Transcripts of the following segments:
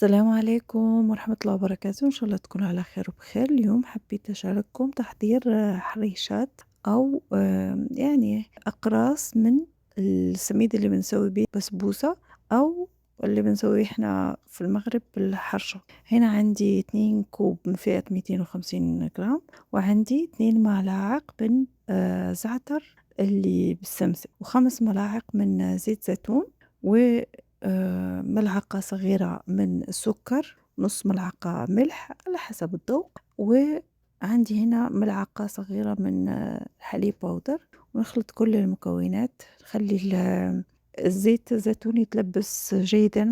السلام عليكم ورحمة الله وبركاته، إن شاء الله تكونوا على خير وبخير. اليوم حبيت أشارككم تحضير حريشات أو يعني أقراص من السميد اللي بنسوي بيه بسبوسة، أو اللي بنسويه إحنا في المغرب بالحرشة. هنا عندي 2 كوب من فئة 250 جرام، وعندي 2 ملاعق من زعتر اللي بالسمسم، و5 ملاعق من زيت زيتون، و ملعقة صغيرة من السكر، نص ملعقة ملح على حسب الذوق، وعندي هنا ملعقة صغيرة من حليب بودر. ونخلط كل المكونات، نخلي الزيت الزيتون يتلبس جيدا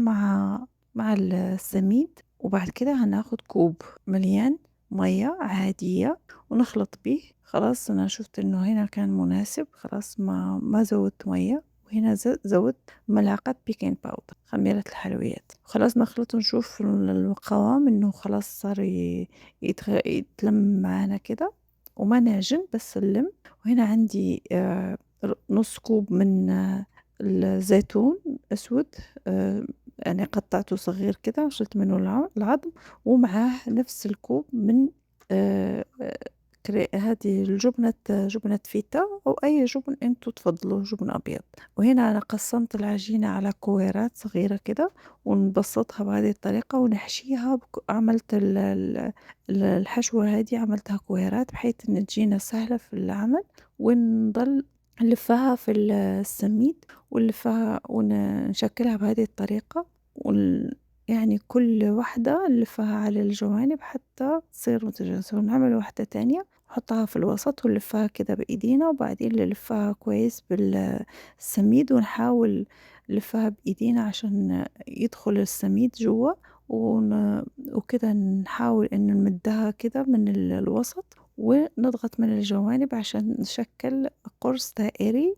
مع السميد، وبعد كده هناخد كوب مليان مية عادية ونخلط بيه. خلاص أنا شفت إنه هنا كان مناسب، خلاص ما زودت مية. وهنا زودت ملعقة بيكنج باودر، خميرة الحلويات. خلاص نخلط ونشوف القوام إنه خلاص صار يتلم معانا كده، وما نعجن بس نلم. وهنا عندي نص كوب من الزيتون أسود، يعني قطعته صغير كده وشلت منه العظم، ومعاه نفس الكوب من آه، هذه جبنة فيتا أو أي جبن أنتوا تفضلوه، جبن أبيض. وهنا أنا قسمت العجينة على كويرات صغيرة كده، ونبسطها بهذه الطريقة ونحشيها عملت الحشوة هذه عملتها كويرات بحيث إن تجينا سهلة في العمل. ونضل نلفها في السميد، ونلفها ونشكلها بهذه الطريقة، يعني كل واحدة نلفها على الجوانب حتى تصير متجانسة، ونعمل واحدة تانية نحطها في الوسط ونلفها كده بإيدينا، وبعدين نلفها كويس بالسميد، ونحاول نلفها بإيدينا عشان يدخل السميد جوا. وكده نحاول إن نمدها كده من الوسط، ونضغط من الجوانب عشان نشكل قرص دائري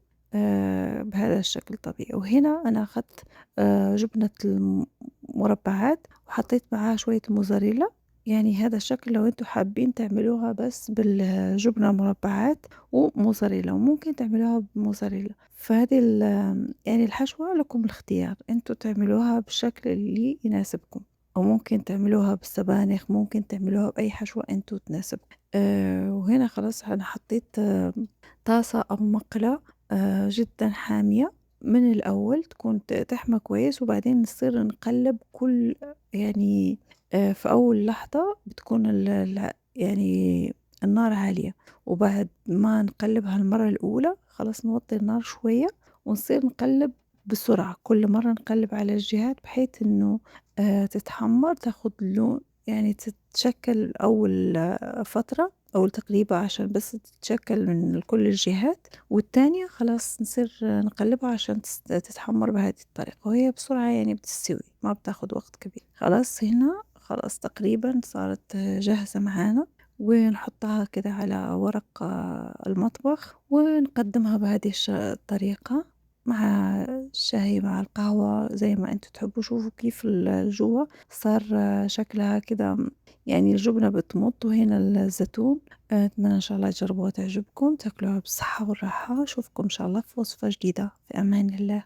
بهذا الشكل طبيعي. وهنا أنا أخذت جبنة المربعات وحطيت معاها شوية موزاريلا. يعني هذا الشكل لو انتوا حابين تعملوها بس بالجبنة المربعات وموزاريلا، وممكن تعملوها بموزاريلا. فهذه يعني الحشوة لكم الاختيار، انتوا تعملوها بالشكل اللي يناسبكم، أو ممكن تعملوها بالسبانخ، ممكن تعملوها بأي حشوة انتوا تناسبكم. وهنا خلاص أنا حطيت طاسة أو مقلاة جدا حامية من الأول، تكون تحمى كويس، وبعدين نصير نقلب كل يعني في أول لحظة بتكون يعني النار عالية، وبعد ما نقلبها المرة الأولى خلاص نوطي النار شوية، ونصير نقلب بسرعة. كل مرة نقلب على الجهات بحيث إنه تتحمر، تاخد لون، يعني تتشكل أول فترة أول تقليبة عشان بس تتشكل من كل الجهات، والتانية خلاص نصير نقلبها عشان تتحمر بهذه الطريقة، وهي بسرعة يعني بتستوي، ما بتاخد وقت كبير. خلاص هنا خلاص تقريبا صارت جاهزة معانا، ونحطها كده على ورق المطبخ، ونقدمها بهذه الطريقة مع الشاي مع القهوة زي ما انتوا تحبوا. شوفوا كيف الجوة صار شكلها كده، يعني الجبنة بتمط، وهنا الزيتون. أتمنى إن شاء الله تجربوها تعجبكم، تاكلوها بالصحة والراحة. أشوفكم إن شاء الله في وصفة جديدة، في أمان الله.